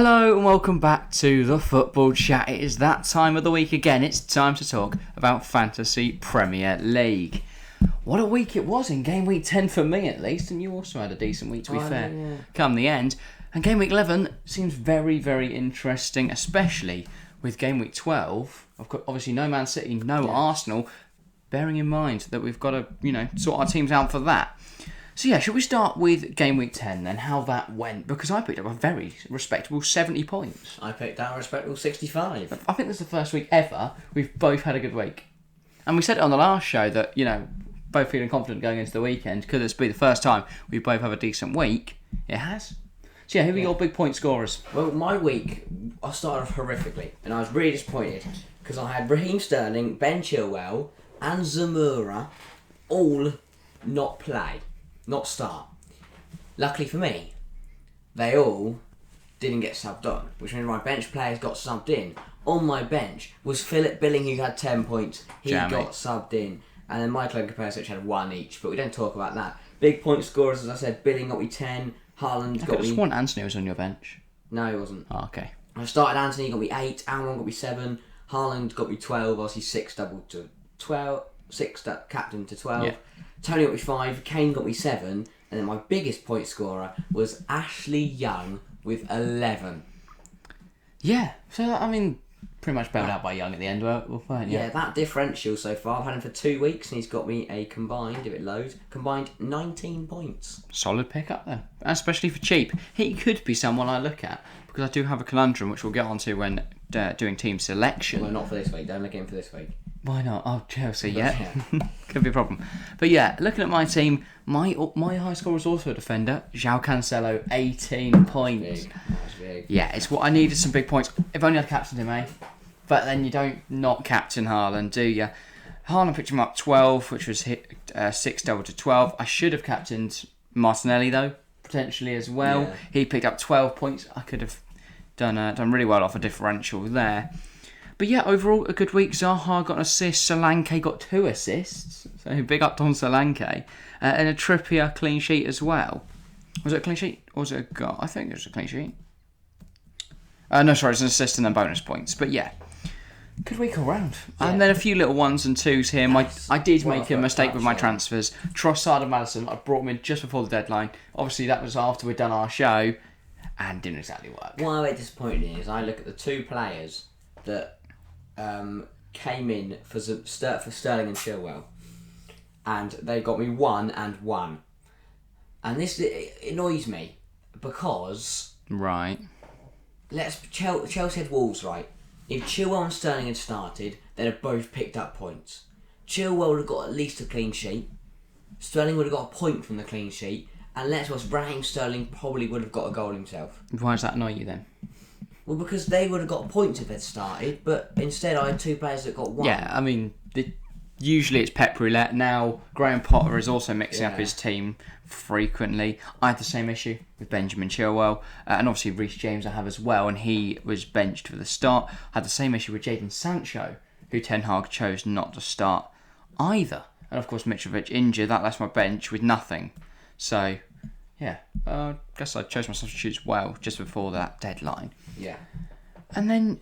Hello and welcome back to the Football Chat. It is that time of the week again. It's time to talk about Fantasy Premier League. What a week it was in Game Week 10 for me at least, and you also had a decent week to be fair, come the end. And Game Week 11 seems very, very interesting, especially with Game Week 12. Obviously no Man City, no Arsenal, bearing in mind that we've got to, sort our teams out for that. So yeah, should we start with Game Week 10 then, how that went? Because I picked up a very respectable 70 points. I picked up a respectable 65. I think this is the first week ever we've both had a good week. And we said it on the last show that, both feeling confident going into the weekend. Could this be the first time we both have a decent week? It has. So yeah, who are your big point scorers? Well, my week, I started off horrifically, and I was really disappointed because I had Raheem Sterling, Ben Chilwell, and Zamora all not start. Luckily for me, they all didn't get subbed on, which means my bench players got subbed in. On my bench was Philip Billing, who had 10 points. He got subbed in. And then Michael and Kapasic had 1 each, but we don't talk about that. Big point scorers, as I said, Billing got me 10, Haaland got me... I just Anthony was on your bench. No, he wasn't. Oh, okay. I started Anthony, got me 8, Almiron got me 7, Haaland got me 12, obviously 6 doubled to 12, 6 captain to 12. Yeah. Tony got me 5, Kane got me 7, and then my biggest point scorer was Ashley Young with 11. Yeah, so pretty much bailed out by Young at the end, we're fine, yeah. Yeah, that differential so far, I've had him for 2 weeks and he's got me a combined 19 points. Solid pickup then, especially for cheap. He could be someone I look at, because I do have a conundrum which we'll get onto when doing team selection. Well, not for this week, don't look in for this week. Why not? Oh, Chelsea, yeah. Could be a problem. But yeah, looking at my team, my high score was also a defender. João Cancelo, 18 points. That's big. Yeah, it's what I needed, some big points. If only I'd captained him, eh? But then you don't not captain Haaland, do you? Haaland picked him up 12, which was 6 double to 12. I should have captained Martinelli, though, potentially as well. Yeah. He picked up 12 points. I could have done really well off a differential there. But yeah, overall, a good week. Zaha got an assist. Solanke got 2 assists. So big up on Solanke. And a Trippier clean sheet as well. Was it a clean sheet? Or was it a goal? I think it was a clean sheet. No, sorry, it's an assist and then bonus points. But yeah, good week all round. Yeah. And then a few little 1s and 2s here. I did make a mistake with my transfers. Trossard and Maddison, I brought them in just before the deadline. Obviously, that was after we'd done our show. And didn't exactly work. What I'm a bit disappointed is I look at the 2 players that... came in for Sterling and Chilwell, and they got me 1 and 1, and this annoys me because Chelsea had Wolves, right? If Chilwell and Sterling had started, they'd have both picked up points. Chilwell would have got at least a clean sheet. Sterling would have got a point from the clean sheet, and Raheem Sterling probably would have got a goal himself. Why does that annoy you then? Well, because they would have got points if they'd started, but instead I had 2 players that got 1. Yeah, usually it's Pep Roulette. Now, Graham Potter is also mixing up his team frequently. I had the same issue with Benjamin Chilwell, and obviously Reece James I have as well, and he was benched for the start. I had the same issue with Jadon Sancho, who Ten Hag chose not to start either. And of course Mitrovic injured, that left my bench with nothing. So... yeah, I guess I chose my substitutes well just before that deadline. Yeah. And then,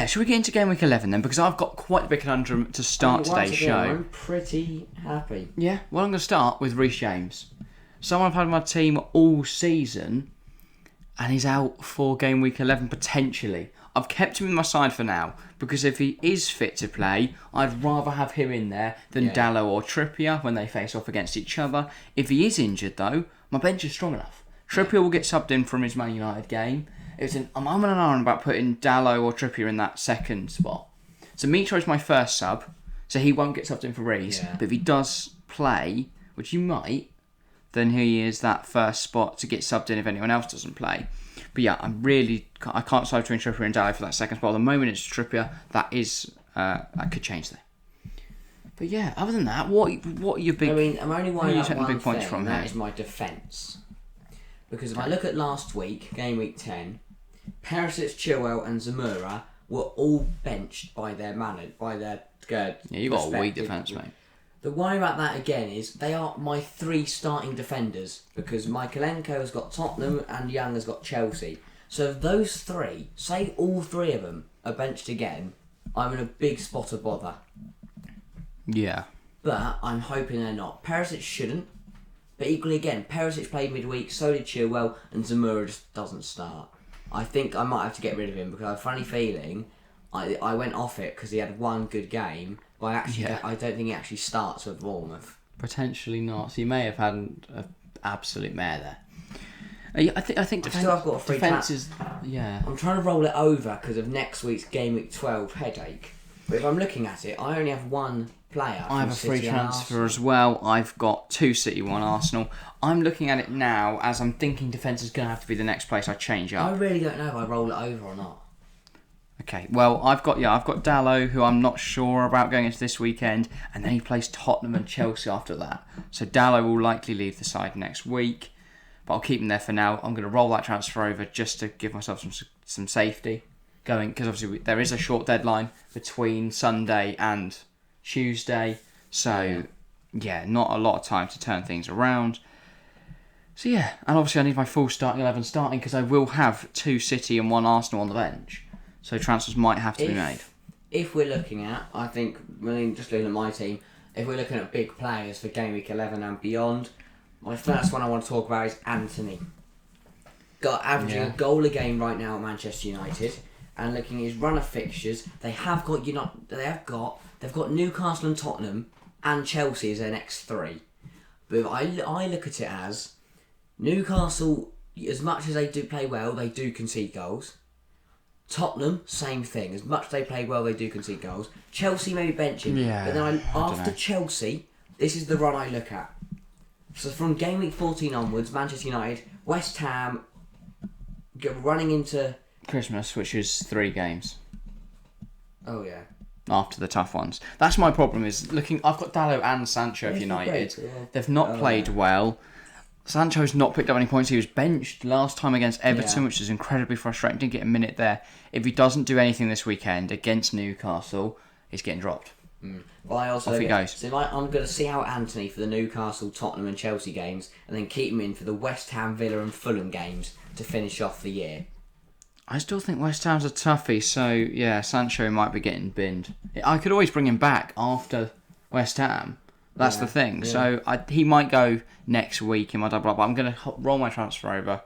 should we get into Game Week 11 then? Because I've got quite a big conundrum to start today's show. I'm pretty happy. Yeah, well, I'm going to start with Reece James. Someone I've had on my team all season, and he's out for Game Week 11 potentially. I've kept him in my side for now, because if he is fit to play, I'd rather have him in there than Dalot or Trippier when they face off against each other. If he is injured, though, my bench is strong enough. Trippier will get subbed in from his Man United game. I'm on and on about putting Dalot or Trippier in that second spot. So Mitro's my first sub, so he won't get subbed in for Reece. Yeah. But if he does play, which he might, then he is that first spot to get subbed in if anyone else doesn't play. But yeah, I can't decide between Trippier and Dalot for that second spot. At the moment it's Trippier. That could change there. But yeah, other than that, what are your big... I'm only worried about one big points thing, from and that here? is my defence. Because if I look at last week, Game Week 10, Perisic, Chilwell and Zamora were all benched by their you got a weak defence, mate. The worry about that again is they are my 3 starting defenders, because Michaelenko has got Tottenham and Young has got Chelsea. So if those three, say all three of them are benched again, I'm in a big spot of bother. Yeah. But I'm hoping they're not. Perisic shouldn't. But equally again, Perisic played midweek, so did Chilwell, and Zamora just doesn't start. I think I might have to get rid of him because I have a funny feeling I went off it because he had one good game, but I don't think he actually starts with Bournemouth. Potentially not. So you may have had an absolute mare there. I think I've got a free defence is... Yeah. I'm trying to roll it over because of next week's Gameweek 12 headache. But if I'm looking at it, I only have one player. I have a free transfer as well. I've got 2 City, 1 Arsenal. I'm looking at it now as I'm thinking defence is going to have to be the next place I change up. I really don't know if I roll it over or not. Okay, well, I've got Dalot, who I'm not sure about going into this weekend, and then he plays Tottenham and Chelsea after that. So Dalot will likely leave the side next week, but I'll keep him there for now. I'm going to roll that transfer over just to give myself some safety going, because obviously there is a short deadline between Sunday and Tuesday, so yeah, not a lot of time to turn things around. So yeah, and obviously I need my full starting 11 starting because I will have 2 City and 1 Arsenal on the bench. So transfers might have to be made. If we're looking at, I think, just looking at my team, if we're looking at big players for Game Week 11 and beyond, my first one I want to talk about is Anthony. Got averaging a goal a game right now at Manchester United, and looking at his run of fixtures, they've got Newcastle and Tottenham and Chelsea as their next 3. But if I look at it as Newcastle, as much as they do play well, they do concede goals. Tottenham, same thing. As much as they play well, they do concede goals. Chelsea maybe benching. Yeah, but then after Chelsea, this is the run I look at. So from Game Week 14 onwards, Manchester United, West Ham, running into... Christmas, which is 3 games. Oh, yeah. After the tough ones. That's my problem is looking... I've got Dalot and Sancho of United. Great, yeah. They've not played well. Sancho's not picked up any points. He was benched last time against Everton, which is incredibly frustrating. Didn't get a minute there. If he doesn't do anything this weekend against Newcastle, he's getting dropped. Well, I also Off he goes. So I'm going to see out Anthony for the Newcastle, Tottenham and Chelsea games, and then keep him in for the West Ham, Villa and Fulham games to finish off the year. I still think West Ham's a toughie, so yeah, Sancho might be getting binned. I could always bring him back after West Ham. That's the thing. Yeah. So he might go next week in my double up, but I'm going to roll my transfer over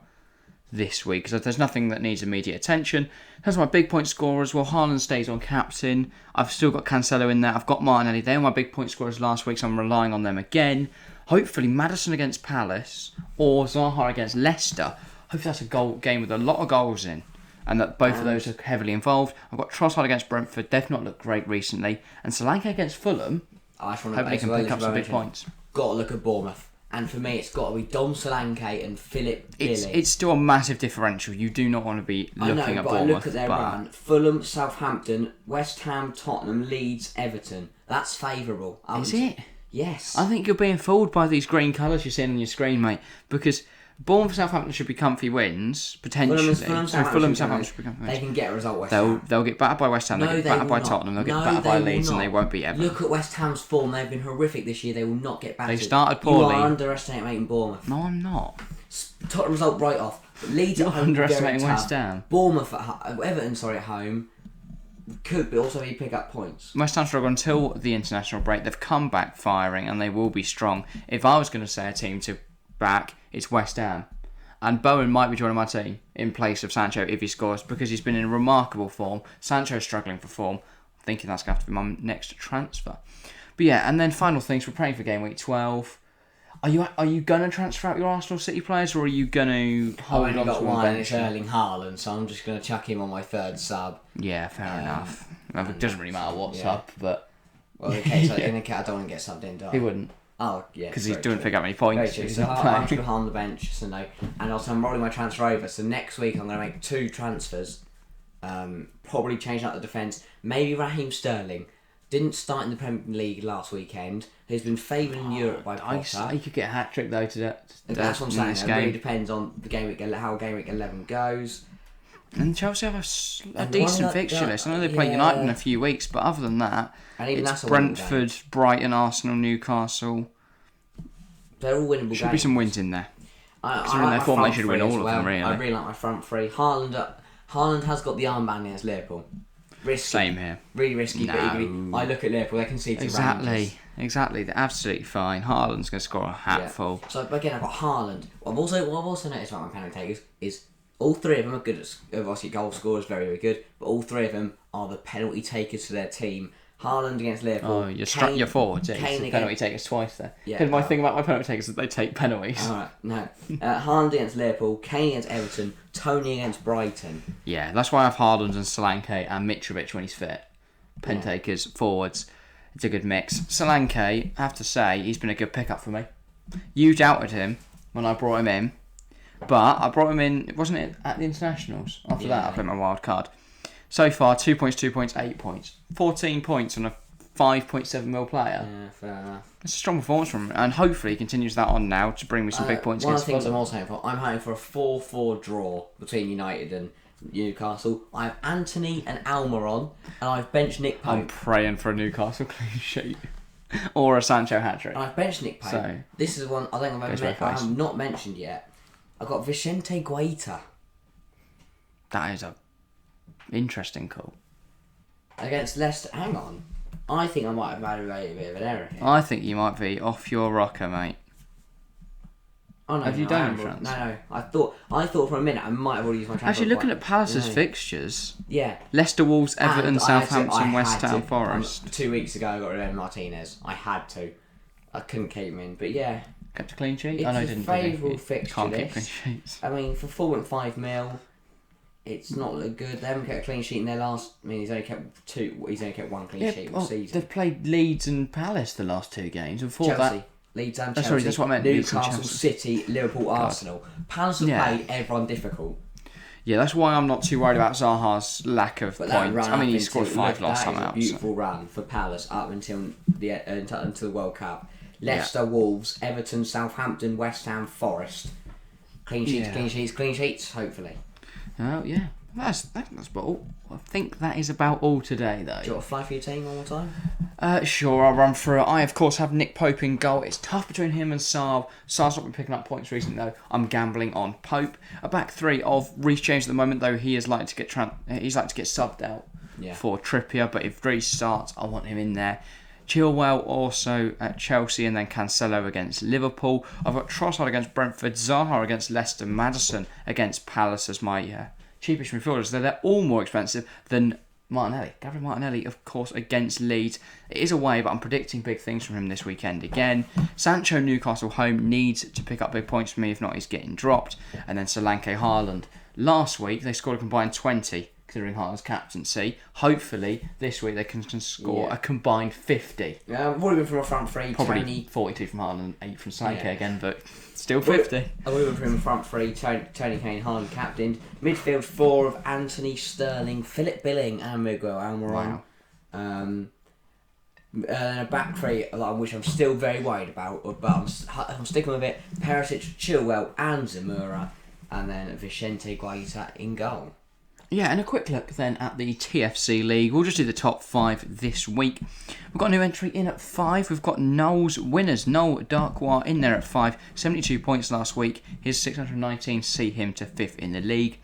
this week because there's nothing that needs immediate attention. That's my big point scorer as well. Haaland stays on captain. I've still got Cancelo in there. I've got Martinelli. They were my big point scorers last week, so I'm relying on them again. Hopefully Maddison against Palace or Zaha against Leicester. Hopefully that's a game with a lot of goals in. And that both of those are heavily involved. I've got Trossard against Brentford. They've not looked great recently. And Solanke against Fulham. Hopefully he can pick up some big points. Got to look at Bournemouth. And for me, it's got to be Dom Solanke and Philip Billy. It's still a massive differential. You do not want to be looking at Bournemouth. I look at their run. Fulham, Southampton, West Ham, Tottenham, Leeds, Everton. That's favourable. Is it? Yes. I think you're being fooled by these green colours you're seeing on your screen, mate. Because Bournemouth, Southampton should be comfy wins, potentially. Fulham, Southampton should be comfy wins. They can get a result, West Ham. They'll get battered by West Ham, they'll get battered by Tottenham, they'll get battered by Leeds, and they won't beat Everton. Look at West Ham's form, they've been horrific this year, they will not get battered. They started poorly. You are underestimating Bournemouth. No, I'm not. Tottenham result right off. But Leeds You're at home, underestimating very West tough. Ham. Bournemouth Everton, at home, could also be pick up points. West Ham struggle until the international break. They've come back firing, and they will be strong. If I was going to say a team to back, it's West Ham. And Bowen might be joining my team in place of Sancho if he scores because he's been in remarkable form. Sancho's struggling for form. I'm thinking that's going to have to be my next transfer. But yeah, and then final things. We're praying for Game Week 12. Are you going to transfer out your Arsenal City players or are you going to hold on to one bench? I've only got one and it's Erling Haaland, so I'm just going to chuck him on my third sub. Yeah, fair enough. It doesn't really matter what sub, but... Well, in the case I don't want to get subbed in, do I? He wouldn't. Oh, yeah. Because he doesn't pick up any points. So I'm just on the bench, so no. And also I'm rolling my transfer over, so next week I'm going to make 2 transfers. Probably changing up the defence. Maybe Raheem Sterling. Didn't start in the Premier League last weekend. He's been favoured in Europe by Potter. He could get a hat-trick though today. That's what I'm saying. It really depends on the how Game Week 11 goes. And Chelsea have a decent fixture list. I know they play United in a few weeks, but other than that, it's Brentford, Brighton, Arsenal, Newcastle. They're all winnable games. Should be some wins in there. Considering their form, they should win all of them, really. I really like my front three. Haaland has got the armband against Liverpool. Risky. Same here. Really risky, but equally, I look at Liverpool, they can see to Rangers. Exactly. They're absolutely fine. Haaland's going to score a hatful. Yeah. So, again, I've got Haaland. What I've also noticed about my penalty takers is all three of them are good at... Obviously, goal scorers, very, very good. But all three of them are the penalty takers for their team. Haaland against Liverpool. Oh, you struck your forwards. Kane penalty takers twice there. Yeah. Because my thing about my penalty takers is that they take penalties. Alright, no. Haaland against Liverpool, Kane against Everton, Tony against Brighton. Yeah, that's why I have Haaland and Solanke and Mitrovic when he's fit. Pen takers, forwards. It's a good mix. Solanke, I have to say, he's been a good pickup for me. You doubted him when I brought him in. But I brought him in, wasn't it at the internationals? After that, I played my wild card. So far, 2 points, 2 points, 8 points. 14 points on a 5.7 mil player. Yeah, fair enough. It's a strong performance from him. And hopefully he continues that on now to bring me some big points against against Fulham. One of the things I'm hoping for a 4-4 draw between United and Newcastle. I have Anthony and Almiron, and I've benched Nick Pope. I'm praying for a Newcastle clean sheet. Or a Sancho hat-trick. And I've benched Nick Pope. So, this is one I think I have not mentioned yet. I've got Vicente Guaita. That is a interesting call. Against Leicester. Hang on. I think I might have made a bit of an error here. I think you might be off your rocker, mate. Oh, no, have you done insurance? No. I thought for a minute I might have already used my transfer. Actually, looking at Palace's fixtures. Yeah. Leicester, Wolves, Everton, Southampton, West Ham, Forest. 2 weeks ago I got rid of Martinez. I had to. I couldn't keep him in. But yeah. Kept a clean sheet? It's I didn't. Favourable fixture Can't list. keep clean sheets. I mean, for 4.5 mil, it's not looked good. They haven't kept a clean sheet in their last... I mean, he's only kept one clean sheet all season. They've played Leeds and Palace the last 2 games. Before Chelsea. That... Leeds and Chelsea. Sorry, that's what I meant. Newcastle, City, Liverpool, Arsenal. Palace have played everyone difficult. Yeah, that's why I'm not too worried about Zaha's lack of points. I mean, he scored 5 last time out. That is a beautiful run for Palace up until the World Cup. Leicester, Wolves, Everton, Southampton, West Ham, Forest. Clean sheets, hopefully. Oh, yeah. That's about all. I think that is about all today, though. Do you want to fly for your team one more time? Sure, I'll run through it. I, of course, have Nick Pope in goal. It's tough between him and Saab. Saab's not been picking up points recently, though. I'm gambling on Pope. A back three of Reece James at the moment, though. He is like to get subbed out for Trippier. But if Reece starts, I want him in there. Chilwell also at Chelsea, and then Cancelo against Liverpool. I've got Trossard against Brentford, Zaha against Leicester, Maddison against Palace as my cheapest midfielders. They're all more expensive than Martinelli. Gabriel Martinelli, of course, against Leeds. It is away, but I'm predicting big things from him this weekend again. Sancho, Newcastle home, needs to pick up big points for me. If not, he's getting dropped. And then Solanke, Haaland. Last week, they scored a combined 20. Considering Haaland's captaincy, hopefully this week they can score a combined 50. Yeah, I've already been from a front three. Probably 42 from Haaland and 8 from Solanke again, but still 50. I've already been from a front three. Tony Kane, Haaland captained. Midfield 4 of Anthony, Sterling, Philip Billing, and Miguel Almiron. Wow. And a back three, which I'm still very worried about, but I'm sticking with it. Perisic, Chilwell, and Zamora, and then Vicente Guaita in goal. Yeah, and a quick look then at the TFC League. We'll just do the top 5 this week. We've got a new entry in at 5. We've got Noel's winners. Noel Darkwa in there at 5. 72 points last week. His 619 see him to 5th in the league.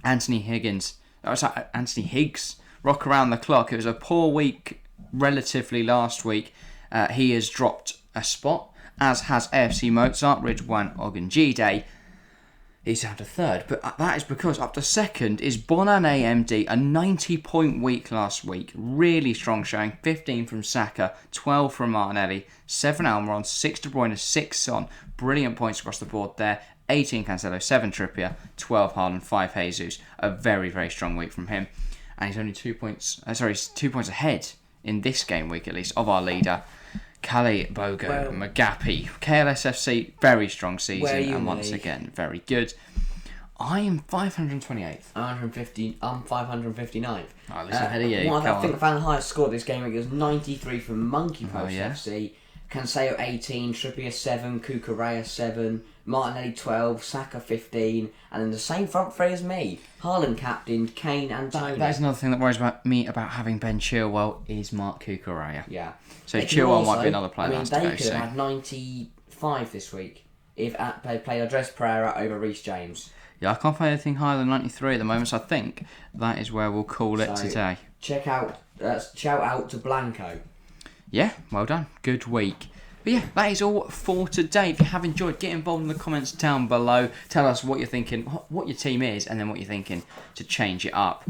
Anthony Higgs. Rock around the clock. It was a poor week relatively last week. He has dropped a spot, as has AFC Mozart, Ridwan Ogunjide. He's down to 3rd, but that is because up to 2nd is Bonan AMD, a 90-point week last week. Really strong showing. 15 from Saka, 12 from Martinelli, 7 Almiron, 6 De Bruyne, 6 Son. Brilliant points across the board there. 18 Cancelo, 7 Trippier, 12 Haaland, 5 Jesus. A very, very strong week from him. And he's only 2 points ahead in this game week at least of our leader. Kali Bogo, Magapi, KLSFC, very strong season, and once again, very good. I am 528th. I'm 559th. Oh, at least ahead of you. I think I found the highest score this game. It was 93 from Monkey Post FC. Cancelo 18, Trippier 7, Cucurella 7, Martinelli 12, Saka 15, and then the same front three as me. Haaland captain, Kane and Tony. That's another thing that worries me about having Ben Chilwell is Mark Cucurella. Yeah. So Chilwell might be another player. They could have had 95 this week if they play Andres Pereira over Reece James. Yeah, I can't find anything higher than 93 at the moment, so I think that is where we'll call it today. Shout out to Blanco. Yeah, well done. Good week. But yeah, that is all for today. If you have enjoyed, get involved in the comments down below. Tell us what you're thinking, what your team is, and then what you're thinking to change it up.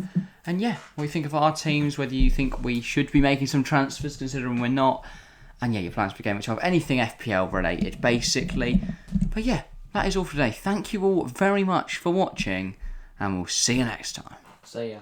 And yeah, what you think of our teams, whether you think we should be making some transfers, considering we're not. And yeah, your plans for Gameweek 12, anything FPL related, basically. But yeah, that is all for today. Thank you all very much for watching, and we'll see you next time. See ya.